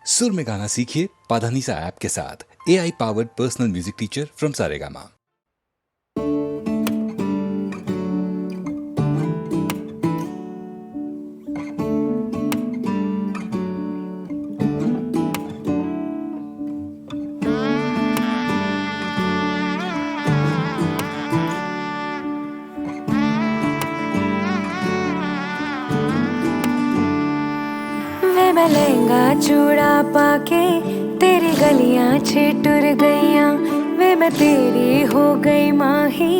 सुर में गाना सीखिए पाधानीसा ऐप के साथ। AI powered personal music teacher from Saregama. मैं लहंगा चूड़ा पाके तेरी गलियां छिटुर गईयां वे मैं तेरी हो गई माही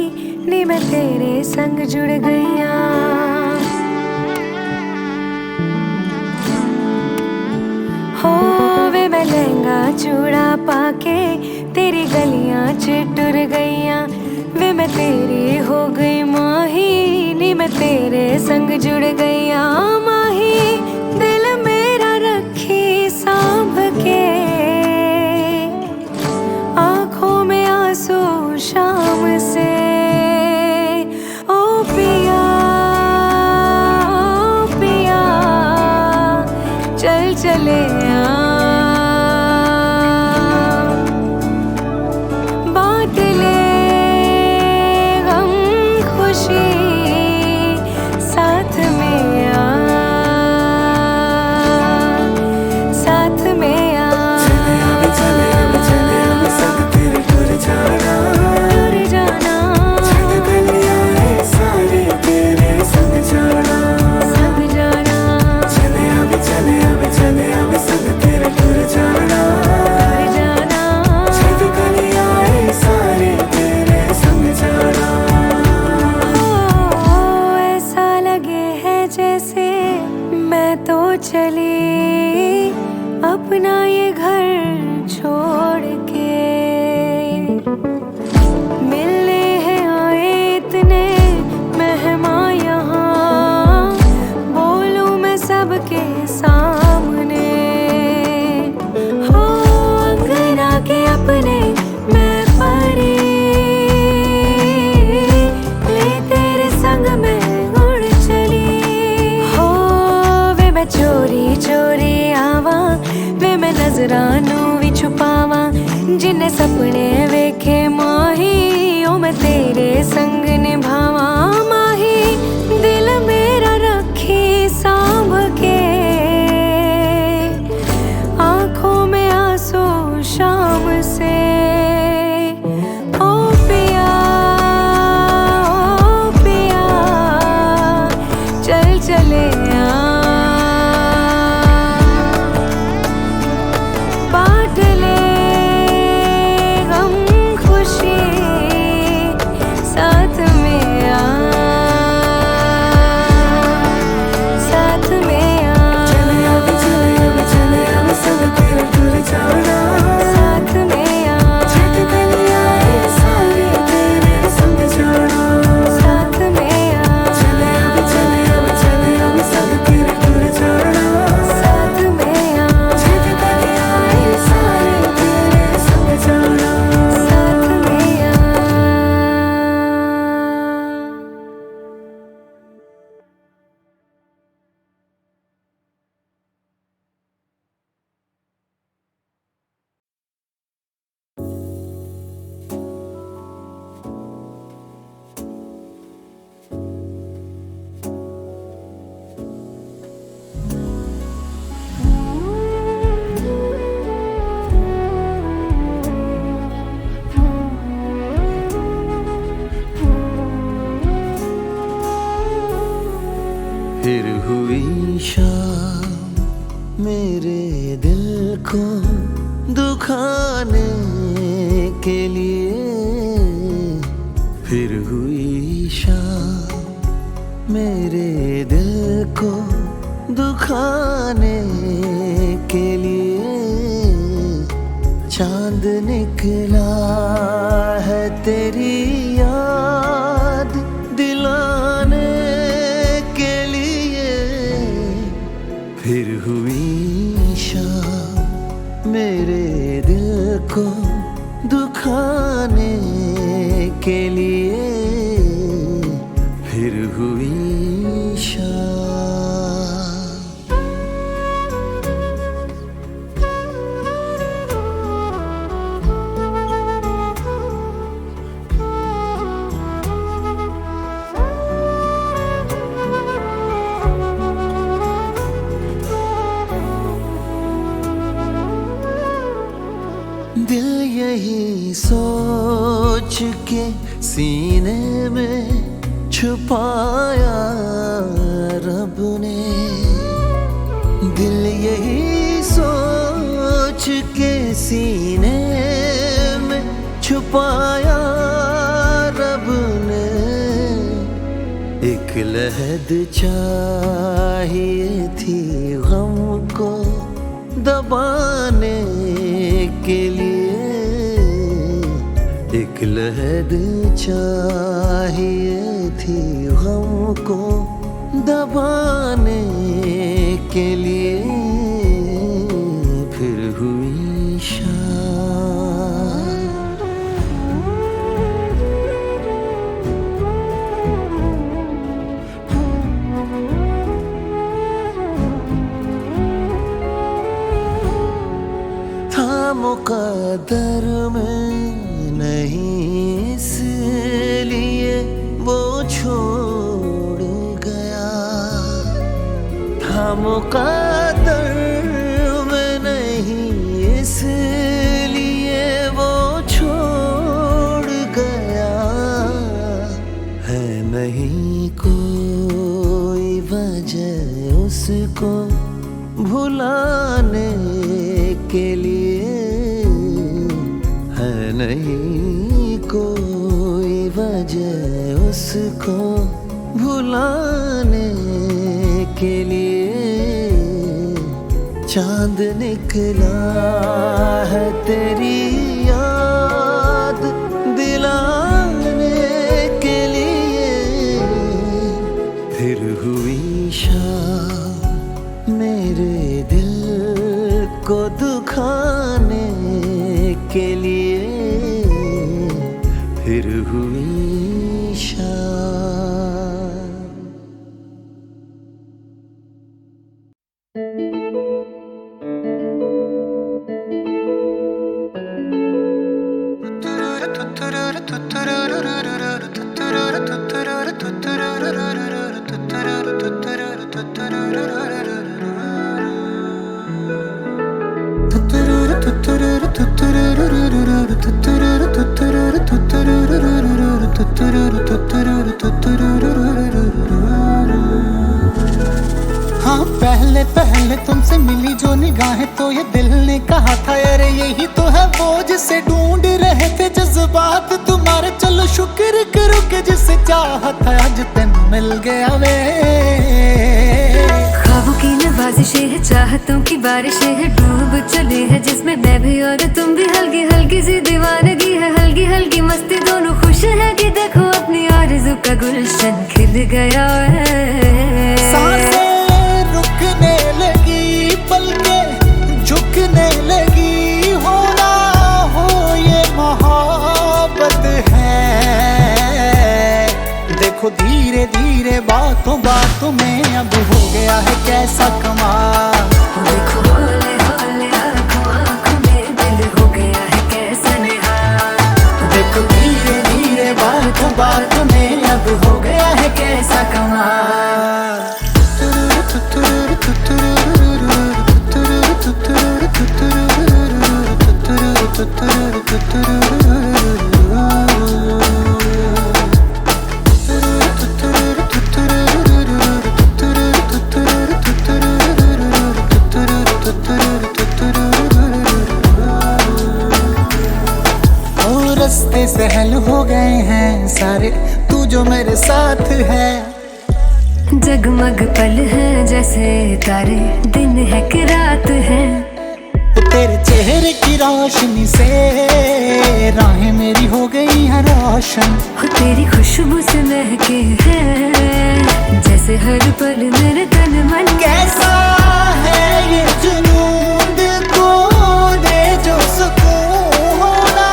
नी मैं तेरे संग जुड़ गईयां। हो वे मैं लहंगा चूड़ा पाके तेरी गलियां छिटुर गईयां वे मैं तेरी हो गई माही नी मैं तेरे संग जुड़ गईयां। माही दिल मेरा रखी सांभ के आंखों में आंसू शाम से। ओ पिया पिया चल चले बांट ले गम खुशी साथ में साथ में चली अपना ये घर छोड़ के। मिलने हैं आए इतने मेहमान यहाँ बोलूं मैं सबके सामने। हो अंगना के अपने मैं परी ले तेरे संग में उड़ चली। हो वे मैं चोरी चोरी आवा वे मैं नजरानू भी छुपावा जिन्ने सपने वेखे माही ओ मैं तेरे संग निभावा। माही दिल मेरा रखी सांभ के आंखों में आंसू शाम से। ओ पिया चल चले बांट ले गम खुशी साथ में साथ में साथ में फिर हुई शाम मेरे दिल को दुखाने के लिए। फिर हुई शाम मेरे दिल को दुखाने के लिए। चांद निकला है तेरी याद दिलाने के लिए। फिर हुई शाम मेरे दिल को दुखाने के लिए। फिर हुई शाम यही सोच के सीने में छुपाया रब ने, दिल यही सोच के सीने में छुपाया रब ने। एक लहद चाहिए थी गम को दबाने के लिए, एक लहद चाहिए थी गम को दबाने के लिए, फिर हुई शाम। था मुक़द्दर में नहीं इसलिए वो छोड़ गया, था मुक़द्दर में नहीं इसलिए वो छोड़ गया, है नहीं कोई वजह उसको भुलाने के लिए, है नहीं कोई वजह उसको भुलाने के लिए। चांद निकला है तेरी याद दिलाने के लिए, फिर हुई शाम मेरे दिल को दुखाने के लिए, फिर हुई शाम। हाँ पहले पहले तुमसे मिली जो निगाहें तो ये दिल ने कहा था अरे यही तो है वो जिसे ढूंढ रहे थे जज्बात तुम्हारे। चलो शुक्र करो कि जिसे चाहत है आज तेन मिल गया वे। ख्वाबों की नवाजिशें है, चाहतों की बारिशें है, डूब चले है जिसमें मैं भी और तुम भी। हल्की हल्की सी दीवानगी है, हल्की हल्की मस्ती, दोनों खुश है कि देखो अपनी आरज़ू का गुलशन खिल गया है। सांसें रुकने लगी, पलकें झुकने लगी, हो ना हो ये मोहब्बत है। देखो धीरे धीरे बातों बातों में अब हो गया है कैसा कमाल। देखो हौले हौले आँखों आँखों में दिल हो गया है कैसा निहाल। देखो धीरे धीरे बातों बातों में अब हो गया है कैसा कमाल। रास्ते सहल हो गए हैं सारे, तू जो मेरे साथ है। जगमग पल है जैसे तारे, दिन है कि रात है। तेरे चेहरे की रोशनी से राहें मेरी हो गई हैं रोशन। हो तेरी खुशबू से महके है जैसे हर पल मेरे तन मन। कैसा है ये जुनून दिल को दे जो सुकून, होना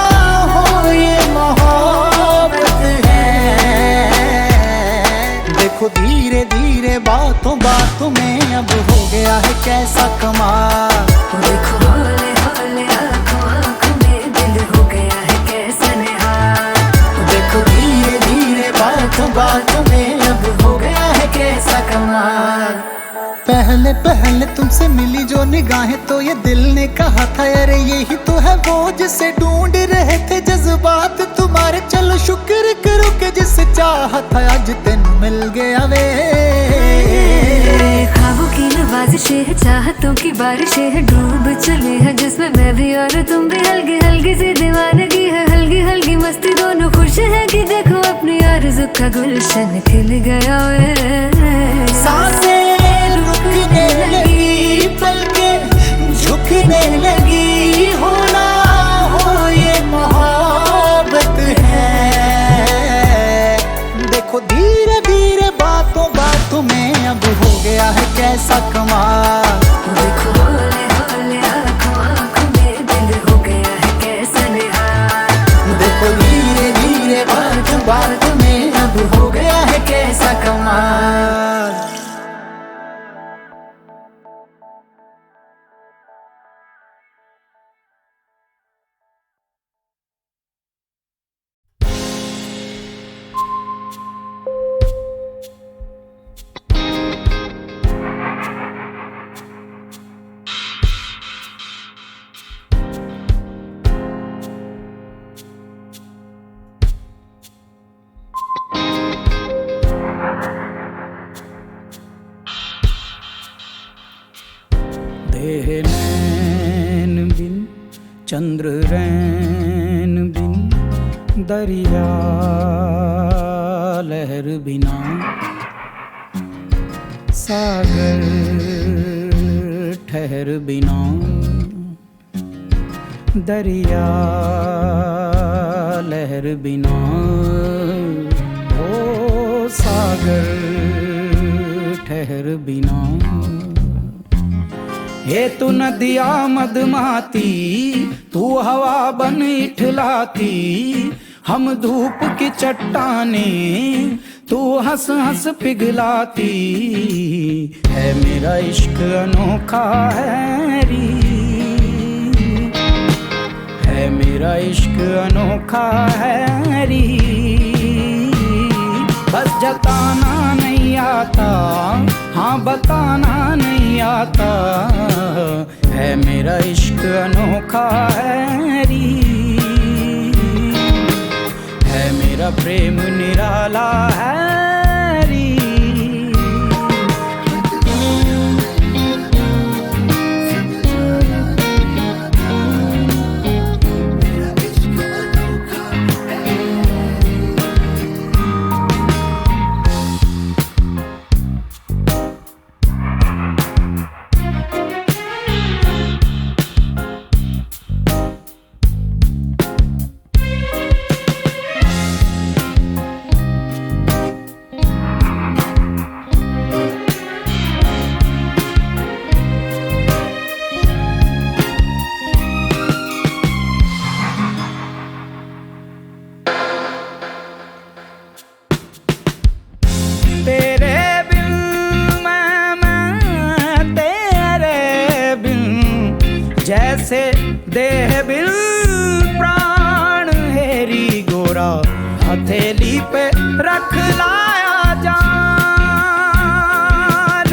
हो ये मोहब्बत है। देखो धीरे धीरे बातों बातों में अब हो गया है कैसा कमाल। देखो हौले हौले आँखों आँखों में दिल हो गया है कैसा निहाल। देखो धीरे धीरे बातों बातों में अब हो गया है कैसा कमाल। पहले पहले तुमसे मिली जो निगाहें तो ये दिल ने कहा था अरे यही तो है वो जिसे ढूंढ रहे थे जज्बात तुम्हारे। चलो शुक्र करो कि जिसे चाहा था आज तेन मिल गया वे। ख्वाबों की नवाज़िशें है, चाहतों की बारिशें है, डूब चले हैं जिसमें मैं भी और तुम भी। हल्की हल्की सी दीवानगी है, हल्की हल्की मस्ती, दोनों खुश है कि देखो अपनी आरज़ू का गुलशन खिल गया वे। सांसें रुकने लगी, पलकें झुकने लगी, होना हो ये मोहब्बत है। देखो धीरे धीरे बातों बातों में अब हो गया है कैसा कमाल। देखो होले होले आँखों आँखों में दिल हो गया है कैसा निहाल। देखो धीरे धीरे बात बात में अब हो गया है कैसा कमाल। देह नैन बिन चंद्र रैन बिन दरिया लहर बिना सागर ठहर बिना दरिया लहर बिना ओ सागर ठहर बिना। हे तू नदिया मदमाती, तू हवा बन इठलाती, हम धूप की चट्टाने, तू हंस हंस पिघलाती। है मेरा इश्क अनोखा है री, है मेरा इश्क अनोखा है री। बस जताना नहीं आता, हाँ बताना नहीं आता। है मेरा इश्क अनोखा है री, है मेरा प्रेम निराला है री। जैसे देह बिल प्राण हेरी गोरा, हथेली पे रख लाया जान।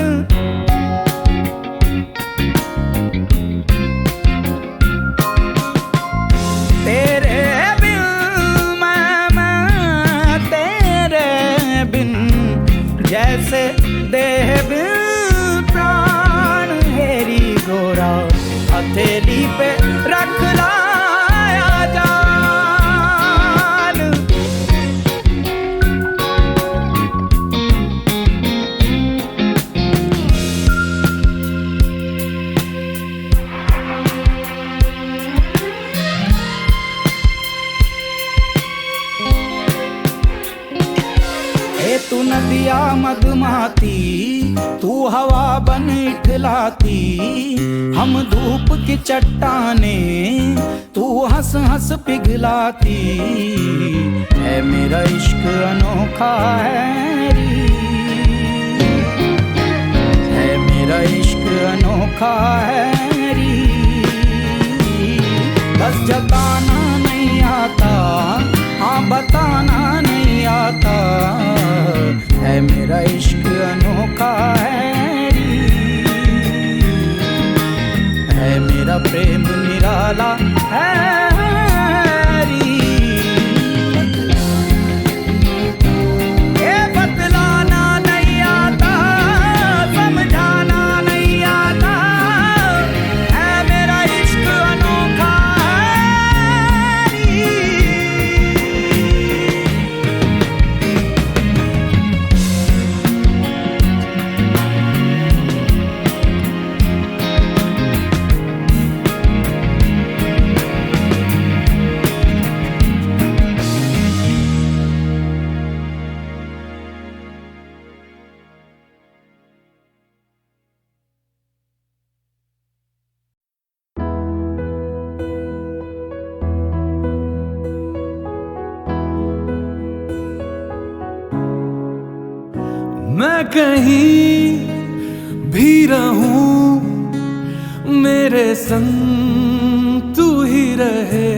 तेरे बिन मैं तेरे बिन, जैसे देह बिल प्राण हेरी गोरा, हथेली पे रख लाया जान। ए तू नदिया मदमाती, तू हवा बन इठलाती, हम धूप की चट्टाने, तू हंस हंस पिघलाती। है मेरा इश्क अनोखा है री, है मेरा इश्क अनोखा है री। बस जताना नहीं आता, हाँ बताना नहीं आता। है मेरा इश्क अनोखा है री, है मेरा प्रेम निराला है री। ये बतलाना नहीं आता, समझाना नहीं आता, है मेरा इश्क अनोखा है री। मैं कहीं भी रहूं मेरे संग तू ही रहे,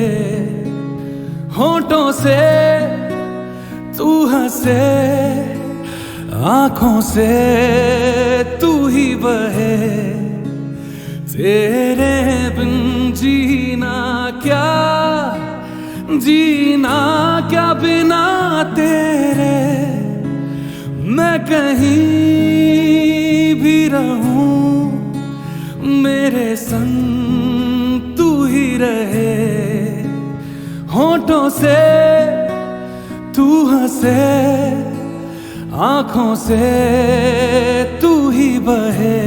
होठों से तू हंसे, आंखों से तू ही बहे, तेरे बिन जीना क्या, जीना क्या बिना तेरे। मैं कहीं भी रहूं मेरे संग तू ही रहे, होठों से तू हंसे, आंखों से तू ही बहे।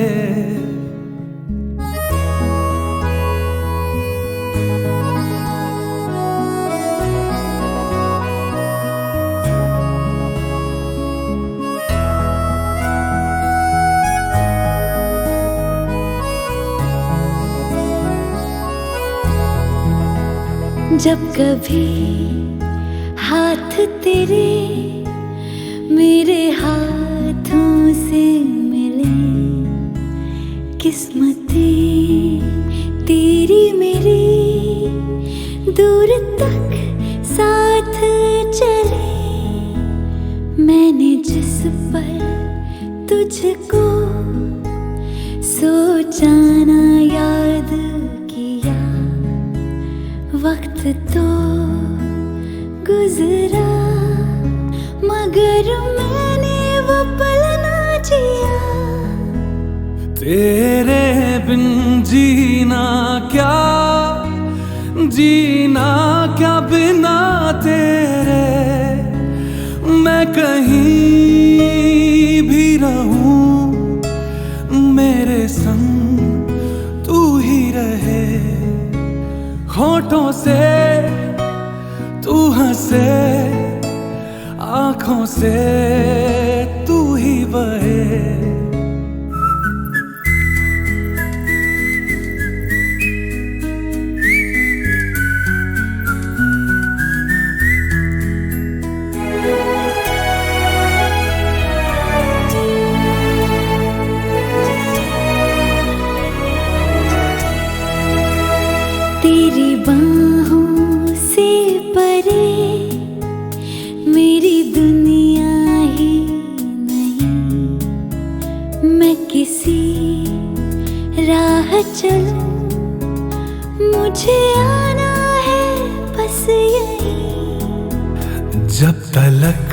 जब कभी हाथ तेरे मेरे हाथों से मिले, किस्मतें तेरी मेरी दूर तक साथ चले। मैंने जिस पर तुझको सोचा ना याद किया, वक्त तो गुजरा मगर मैंने वो पल ना जिया। तेरे बिन जीना क्या, जीना क्या बिना तेरे। मैं कहीं भी रहूं मेरे संग तू ही रहे, होठों से तू हंसे, आंखों से तू ही बहे। तेरी बाहों से परे मेरी दुनिया ही नहीं। मैं किसी राह चलूं, मुझे आना है बस यहीं। जब तलक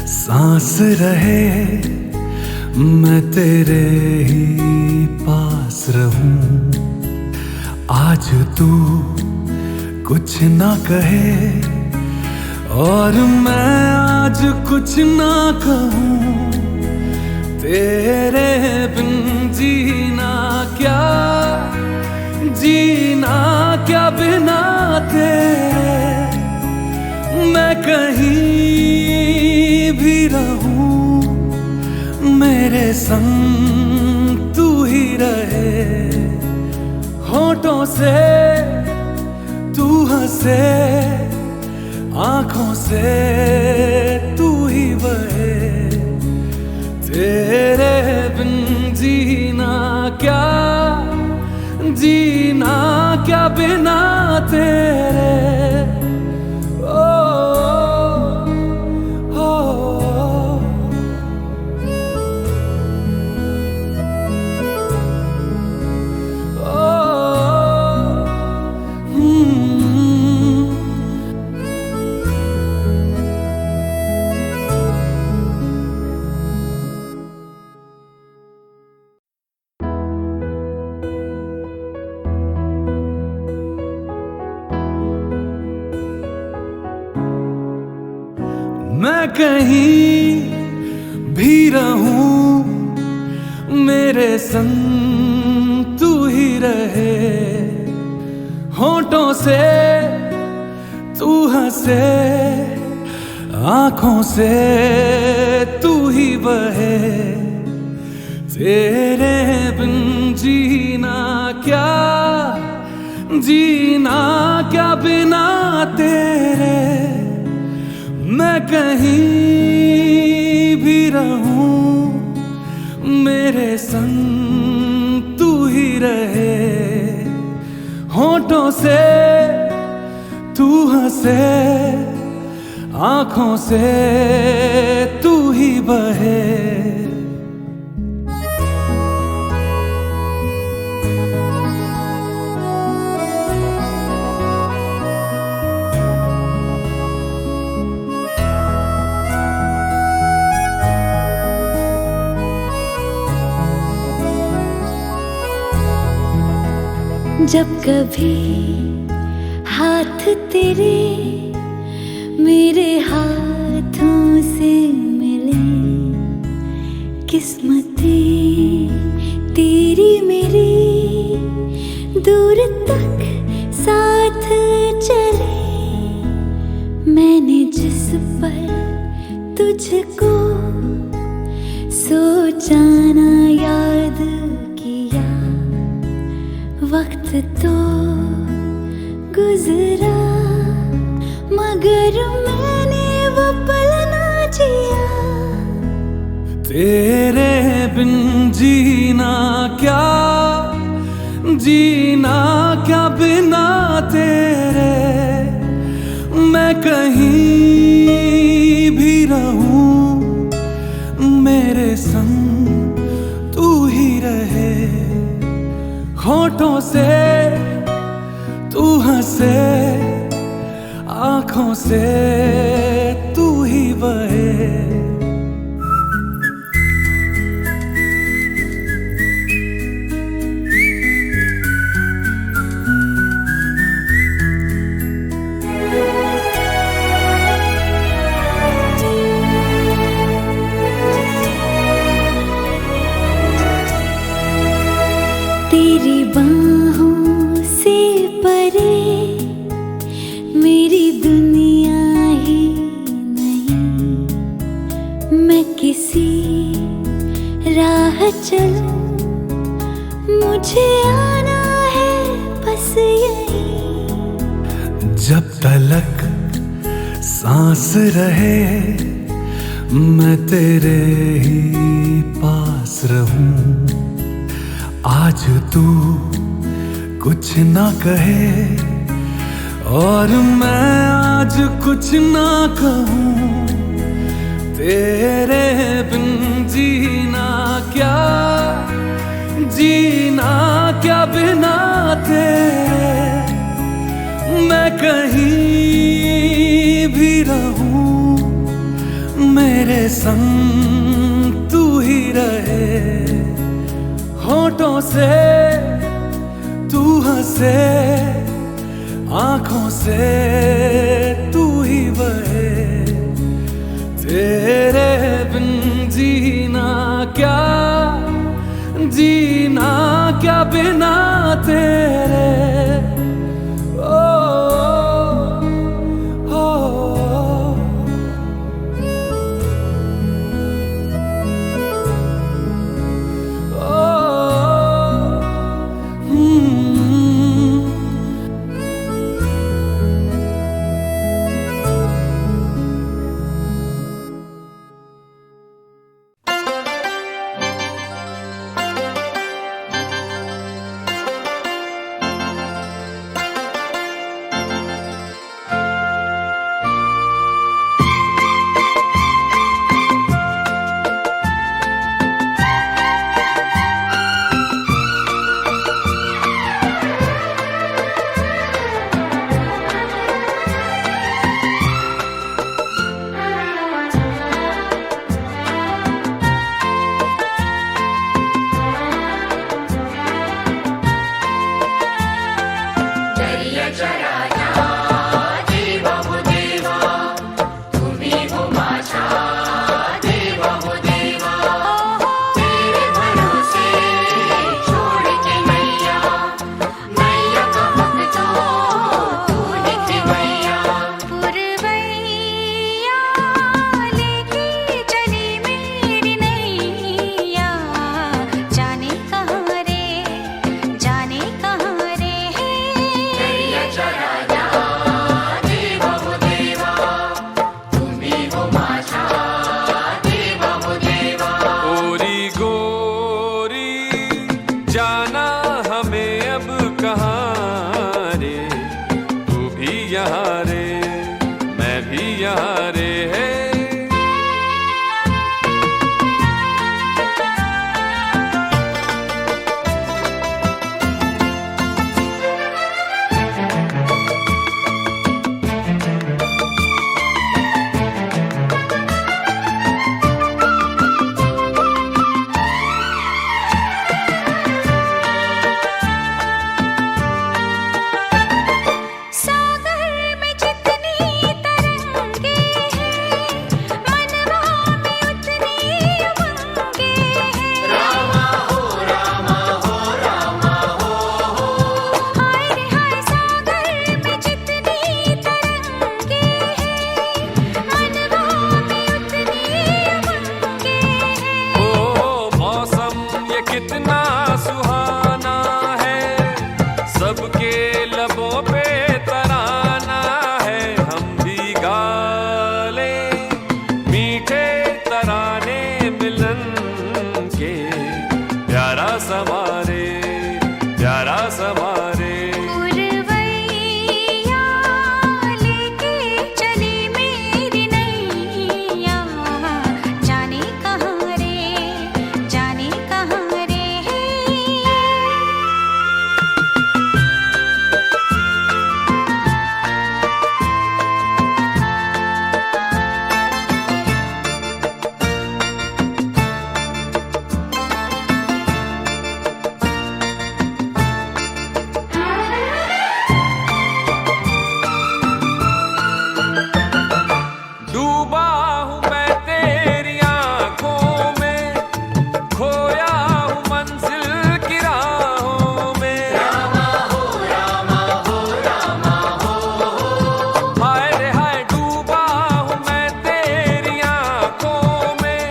सांस रहे मैं तेरे ही पास रहूं। आज तू कुछ ना कहे और मैं आज कुछ ना कहूं, तेरे बिन जीना क्या, जीना क्या बिना तेरे। मैं कहीं भी रहूं मेरे संग तू ही रहे, होठों से तू हंसे, आंखों से तू ही बहे। तेरे बिन जीना क्या, जीना क्या बिना तेरे। Oh मैं कहीं भी रहूं मेरे संग तू ही रहे। होठों से तू हंसे, आंखों से तू ही बहे। तेरे बिन जीना क्या, जीना क्या बिना तेरे। मैं कहीं भी रहूं मेरे संग तू ही रहे। होठों से तू हंसे, आंखों से तू ही बहे। जब कभी हाथ तेरे मेरे हाथों से मिले, किस्मतें तेरी मेरी दूर तक साथ चले। मैंने जिस पर तुझको सोचा ना याद किया, वक्त तो गुजरा मगर मैंने वो पल ना जिया। तेरे बिन जीना क्या, जीना क्या बिना तेरे। मैं कहीं भी रहूं मेरे संग तू ही रहे। होठों से तू हंसे, आंखों से तू ही बहे। तेरी बाहों से परे मेरी दुनिया ही नहीं। मैं किसी राह चलूं, मुझे आना है बस यहीं। जब तलक सांस रहे मैं तेरे ही पास रहूं। आज तू कुछ ना कहे और मैं आज कुछ ना कहूं। तेरे बिन जीना क्या, जीना क्या बिना तेरे। मैं कहीं भी रहूं मेरे संग तू ही रहे। होठों से तू हंसे, आंखों से तू ही बहे। तेरे बिन जीना क्या, जीना क्या बिना तेरे। चराया देवा वो देवा, तुम्ही हो माझे सबके लबों पे तराना है, हम भी गा लें मीठे तराने मिलन के, प्यारा समारे प्यारा समारे। पुरवैया लेके चली मेरी नैया, जाने कहाँ रे, जाने कहाँ रे। डूबा हूँ मैं तेरी आंखों में, खोया हूँ मंजिल की राहों में। हाय रे हाय डूबा हूँ मैं तेरी आंखों में,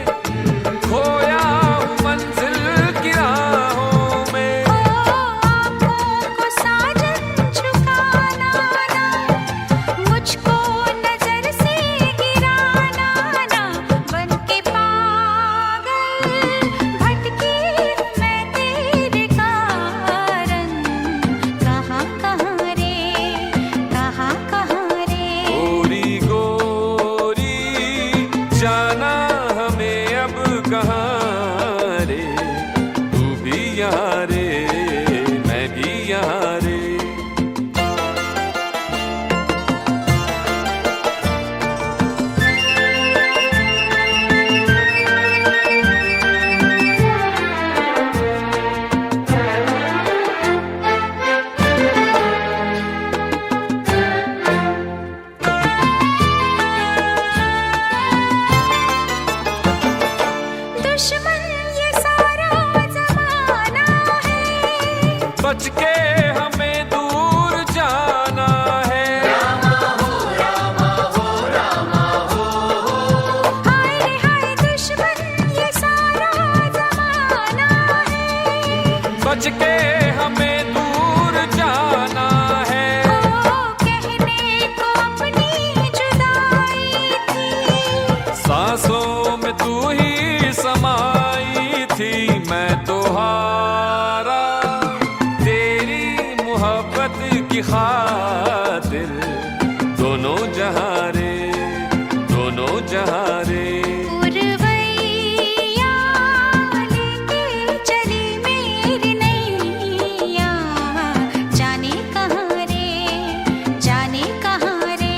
खोया हूँ मंजिल की राहों में। आँखों को साजन झुकाना ना, मुझको नजर से गिराना ना, बनके पागल भटकी हूँ मैं तेरे कारण। कहाँ कहाँ रे, कहाँ कहाँ रे। गोरी गोरी जाना हमें अब कहाँ रे, तू भी यहाँ रे मैं भी यहाँ रे। दुश्मन ये सारा जमाना है, बच के हमें दूर जाना है। हाय रे हाय दुश्मन ये सारा जमाना है। बच के हमें दूर जाना है। ओ कहने को अपनी जुदाई थी, सांसों में तू ही समाई थी, मैं तो हारा तेरी मोहब्बत की खातिर। दोनों जहाँ रे दोनों जहाँ रे। पुरवैया लेके चली मेरी नैया, जाने कहाँ रे, जाने कहाँ रे।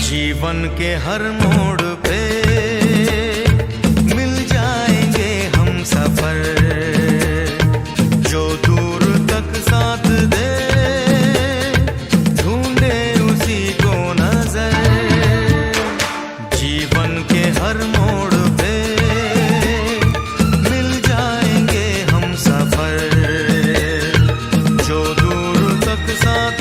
जीवन के हर मोड़ पे मिल जाएंगे हम सफर, जो दूर तक साथ दे ढूंढे उसी को नजर। जीवन के हर मोड़ पे मिल जाएंगे हम सफर, जो दूर तक साथ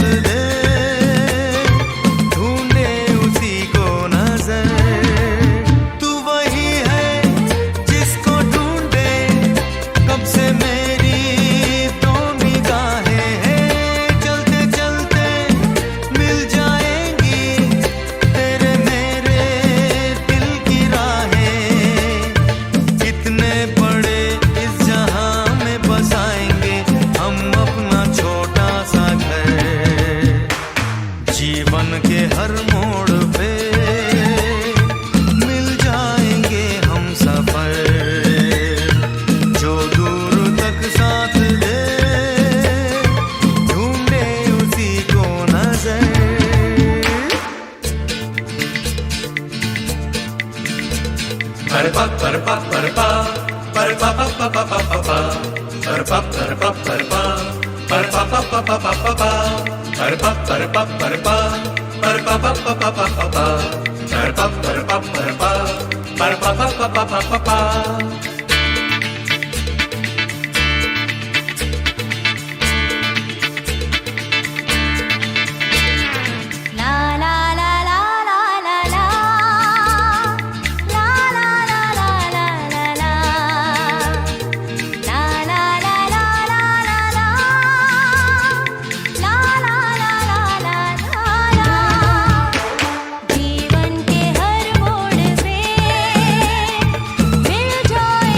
हर मोड़ पे मिल जाएंगे हम सफर, जो दूर तक साथ दे ढूंढे उसी को नजर। La la la la la la la. La la la la la la la. La la la la la la la. La la la la la la la. जीवन के हर मोड़ पे मिल जाएंगे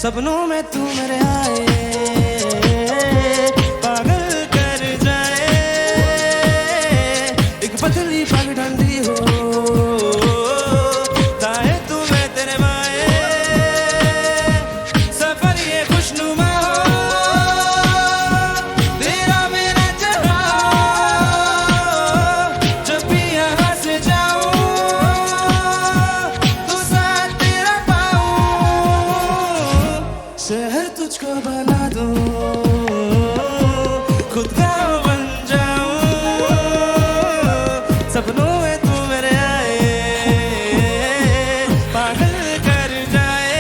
सपनों में तू मेरे आए पागल कर जाए एक पतली पगडंडी हो ताए तू मैं तेरे माए सफर ये खुशनुमा हो तेरा मेरा जहां जब भी यहाँ से जाऊं तो साथ तेरा पाऊं शहर तुझको बना दूं खुद का बन जाऊं सपनों में तू मेरे आए पागल कर जाए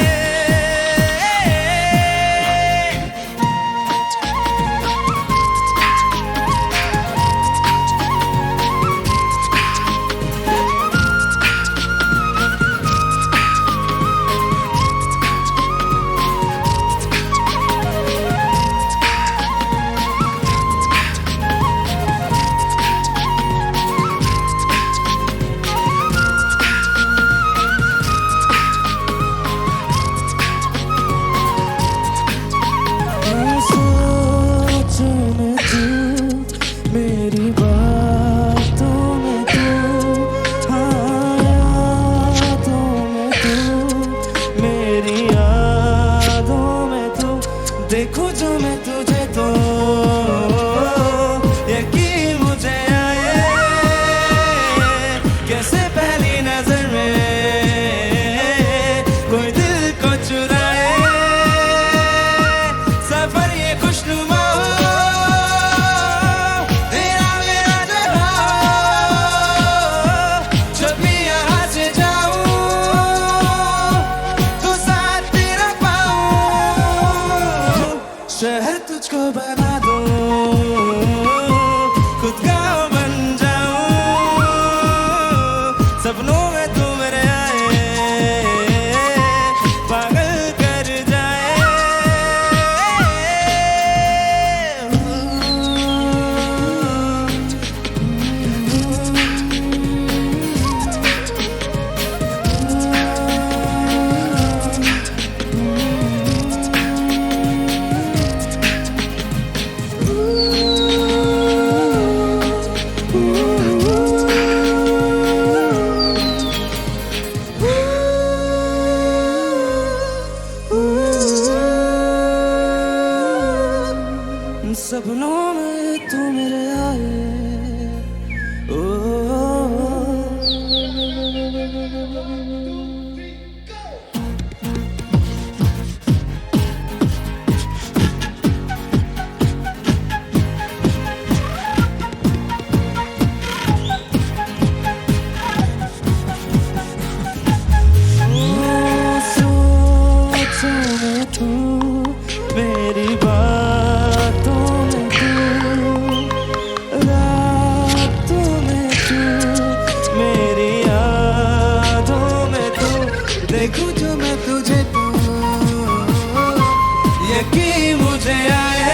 सोचों में तू मेरी बातों में तू हाँ यादों में तू मेरी यादों में तू देखूं जो मैं तुझे तो यकीन मुझे आए कैसे पहली नजर में कोई दिल को चुराए सफर ये खुशनुमा हो तेरा मेरा जहां जब भी यहाँ से जाऊं तो साथ तेरा पाऊं शहर तुझको बना दूं खुद का बन जाऊं सपनों में तू मेरे आए पागल कर जाए सपनों में तू मेरे आए ओ सोचों में तू मेरी बातों में तू रातों में तू मेरी यादों में तू देखूं जो मैं तुझे तो यकीन मुझे आए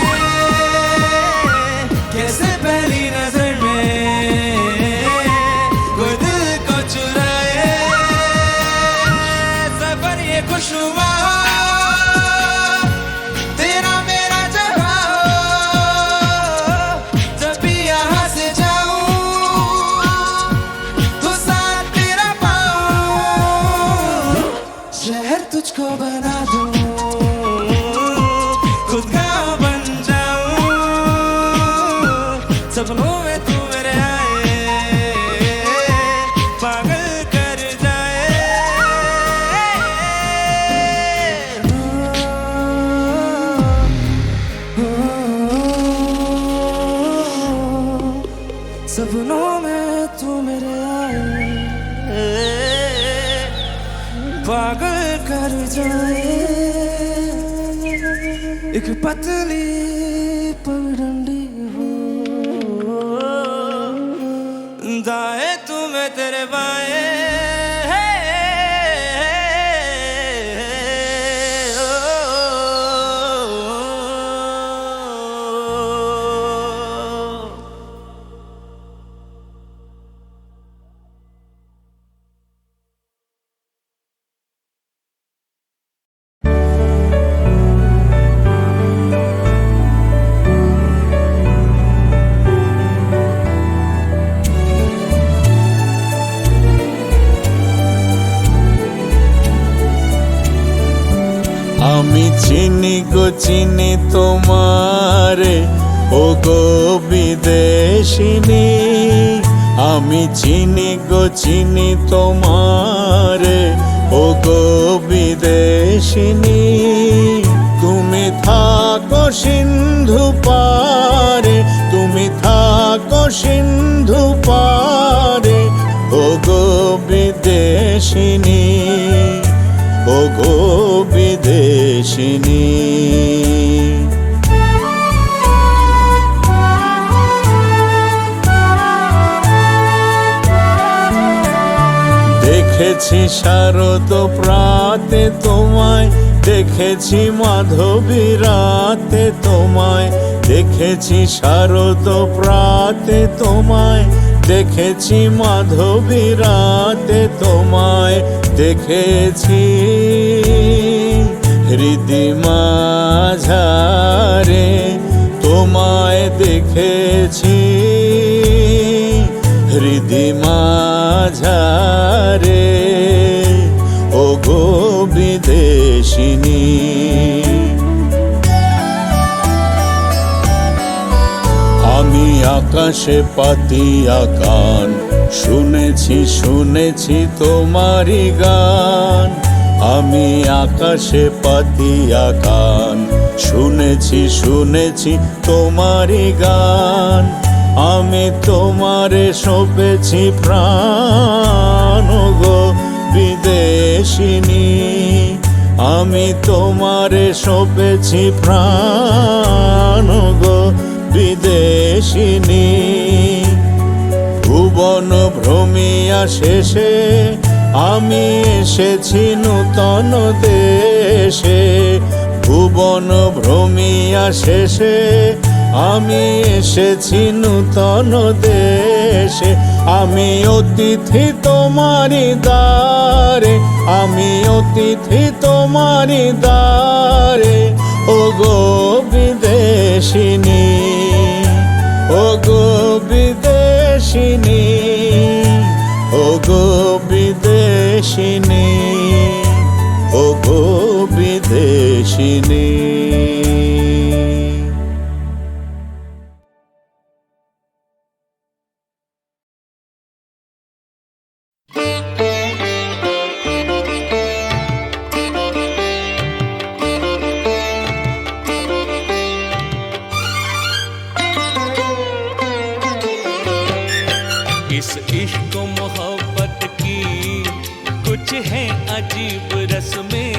कैसे पहली नजर में कोई दिल को चुराए सफर ये खुशनुमा हो तेरा मेरा जहां जब भी यहाँ से जाऊं तो साथ तेरा पाऊं शहर तुझको बना दूं खुद का बन जाऊं सपनों में तू मेरे आए पागल कर जाए सपनों में तू मेरे आए पागल कर जाए एक पतली पगडंडी हो दाएं तू मैं तेरे बाएं চিনি গো চিনি তোমারে ও গো বিদেশিনী আমি চিনি গো চিনি তোমারে ও গো বিদেশিনী তুমি থাকো সিন্ধু পারে তুমি থাকো সিন্ধু পারে ও গো বিদেশিনী ও গো বিদেশিনী দেখেছি শারদ প্রাতে তোমায় দেখেছি মাধবী রাতে তোমায় দেখেছি শারদ প্রাতে তোমায় দেখেছি মাধবী রাতে তোমায় দেখেছি হৃদি মাঝারে তোমায় দেখেছি হৃদি মাঝারে ও গো বিদেশিনী আমি আকাশে পাতিয়া কান শুনেছি শুনেছি তোমারি গান আমি আকাশে পাতিয়া কান শুনেছি শুনেছি তোমারি গান আমি তোমারে সঁপেছি প্রাণ গো বিদেশিনী আমি তোমারে সঁপেছি প্রাণ গো বিদেশিনী ভুবন ভ্রমিয়া শেষে আমি এসেছি নূতন দেশে ভুবন ভ্রমিয়া শেষে আমি এসেছি নূতন দেশে আমি অতিথি তোমারি দ্বারে আমি অতিথি তোমারি দ্বারে ও গো বিদেশিনী ও গো বিদেশিনী ও গো বিদেশিনী ও গো বিদেশিনী इस इश्क मोहब्बत की कुछ है अजीब रस्में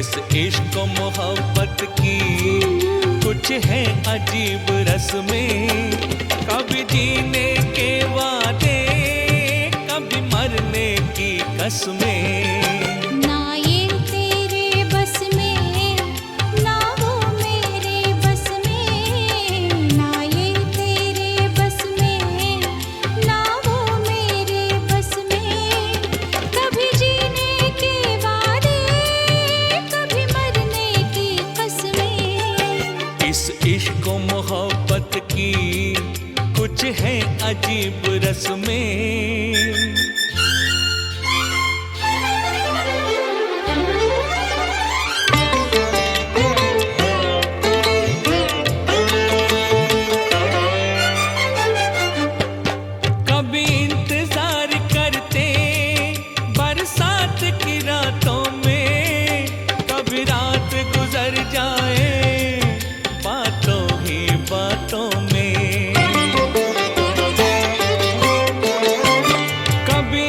इस इश्क मोहब्बत की कुछ है अजीब रस्में कभी जीने के वादे कभी मरने की कसमें ना ये तेरे बस में ना वो मेरे बस में ना ये तेरे बस में ना वो मेरे बस में कभी जीने के वादे कभी मरने की कसमें इस इश्क मोहब्बत की कुछ है अजीब रस्में कभी इंतजार करते बरसात की रातों में कभी रात गुजर जाए बातों ही बातों में कभी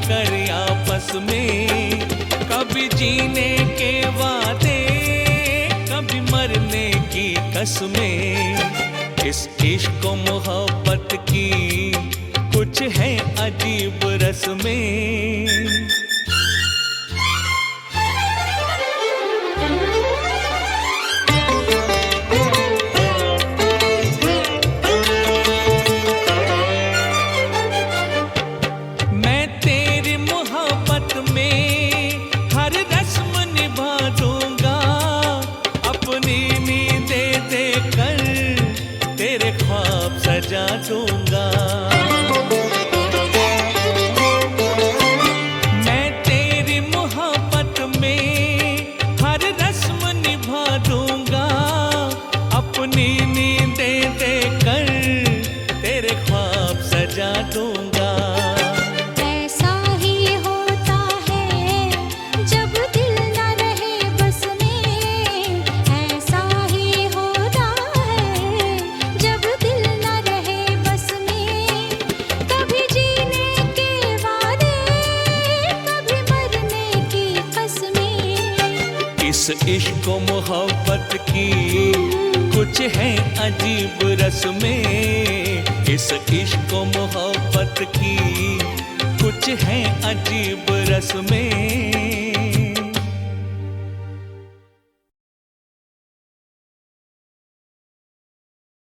कर आपस में, कभी जीने के वादे, कभी मरने की कसमें। इस इश्क मोहब्बत की कुछ है अजीब रस्में। सजा दूंगा मैं तेरी मोहब्बत में, हर रस्म निभा दूंगा, अपनी नींदें देकर तेरे ख्वाब सजा दूंगा। ऐसा ही होता है जब दिल न रहे बस में, ऐसा ही होता है जब दिल न रहे बस में, कभी जीने के वादे, कभी मरने की कसमें। इस इश्क मोहब्बत की कुछ है अजीब रस्में। इस इश्क मोहब्बत की कुछ है अजीब रस्में।